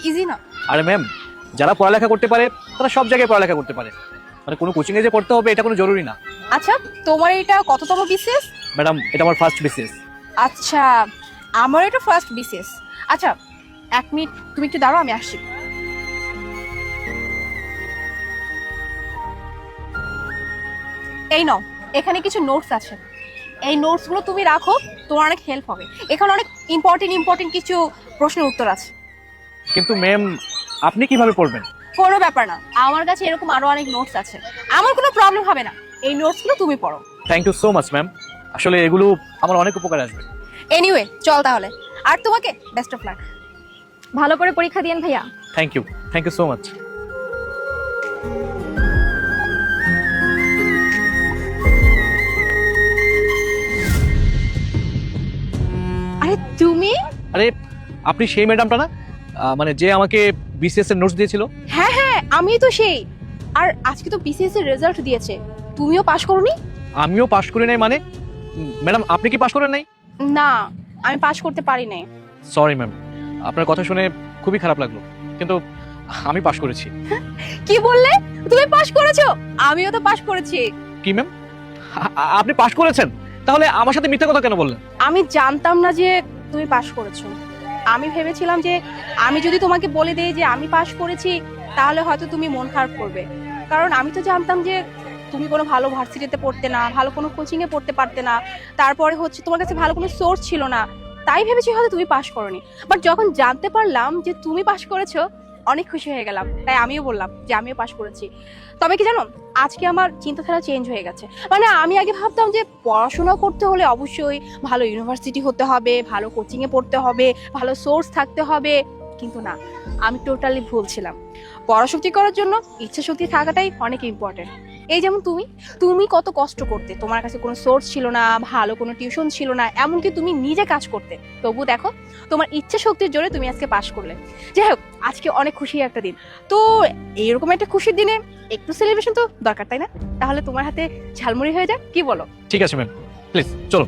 Easy না? আরে ma'am, যারা পড়ালেখা করতে পারে তারা সব জায়গায় পড়ালেখা করতে পারে, মানে কোনো কোচিং এ যে পড়তে হবে এটা কোনো জরুরি না। আচ্ছা, তোমার এটা কততম বিসিএস? ম্যাডাম, এটা আমার ফার্স্ট বিসিএস। আচ্ছা, আমার এটা ফার্স্ট বিসিএস। আচ্ছা, 1 মিনিট তুমি একটু দাঁড়াও, আমি আসছি। এই নাও, এখানে কিছু নোটস আছে। এই নোটসগুলো তুমি রাখো, তোমার অনেক হেল্প হবে। এখানে অনেক ইম্পর্টেন্ট কিছু প্রশ্নের উত্তর আছে। কিন্তু ম্যাম, আপনি কিভাবে পড়বেন? কোনো ব্যাপার না, আমার কাছে এরকম আরো অনেক নোটস আছে, আমার কোনো প্রবলেম হবে না। এই নোটসগুলো তুমি পড়ো। Thank you so much ma'am, আসলে এগুলো আমার অনেক উপকারে আসবে। এনিওয়ে, চল তাহলে। আর তোমাকে বেস্ট অফ লাক। ভালো করে পরীক্ষা দিয়েন ভাইয়া। Thank you so much. আরে তুমি? আরে, আপনি সেই ম্যাডামটা না, মানে যে আমাকে বিসিএস এর নোটস দিয়েছিল? হ্যাঁ হ্যাঁ, আমি তো সেই। আর আজকে তো বিসিএস এর রেজাল্ট দিয়েছে, তুমিও পাশ করোনি? আমিও পাশ করি নাই মানে? ম্যাডাম, আপনি কি পাশ করেন নাই? না, আমি পাশ করতে পারি নাই। সরি ম্যাম, আপনার কথা শুনে খুবই খারাপ লাগলো, কিন্তু আমি পাশ করেছি। কি বললে? তুমি পাশ করেছো? আমিও তো পাশ করেছি। কি ম্যাম, আপনি পাশ করেছেন? তাহলে আমার সাথে মিথ্যা কথা কেন বললেন? আমি জানতাম না যে তুমি পাশ করেছো। আমি ভেবেছিলাম যে আমি যদি তোমাকে বলে দেই যে আমি পাশ করেছি, তাহলে হয়তো তুমি মন খারাপ করবে। কারণ আমি তো জানতাম যে তুমি কোনো ভালো ভার্সিটিতে পড়তে না, ভালো কোনো কোচিং এ পড়তে পারতে না, তারপরে হচ্ছে তোমার কাছে ভালো কোনো সোর্স ছিল না, তাই ভেবেছি হয়তো তুমি পাশ করোনি। বাট যখন জানতে পারলাম যে তুমি পাশ করেছো, অনেক খুশি হয়ে গেলাম। তাই আমিও বললাম যে আমিও পাশ করেছি। তবে কি জানো, আজকে আমার চিন্তাধারা চেঞ্জ হয়ে গেছে। মানে আমি আগে ভাবতাম যে পড়াশোনা করতে হলে অবশ্যই ভালো ইউনিভার্সিটি হতে হবে, ভালো কোচিং এ পড়তে হবে, ভালো সোর্স থাকতে হবে, কিন্তু না, আমি টোটালি ভুল ছিলাম। পড়াশক্তি করার জন্য ইচ্ছা শক্তি থাকাটাই অনেক ইম্পর্টেন্ট। এই যেমন তুমি তুমি কত কষ্ট করতে, তোমার কাছে কোনো সোর্স ছিল না, ভালো কোনো টিউশন ছিল না, এমনকি তুমি নিজে কাজ করতে, তবু দেখো তোমার ইচ্ছা শক্তির জোরে তুমি আজকে পাশ করলে। যাই হোক, আজকে অনেক খুশি একটা দিন। তো এইরকম একটা খুশির দিনে একটু সেলিব্রেশন তো দরকার, তাই না? তাহলে তোমার হাতে ঝালমুড়ি হয়ে যাক, কি বলো? ঠিক আছে ম্যাম, প্লিজ চলো।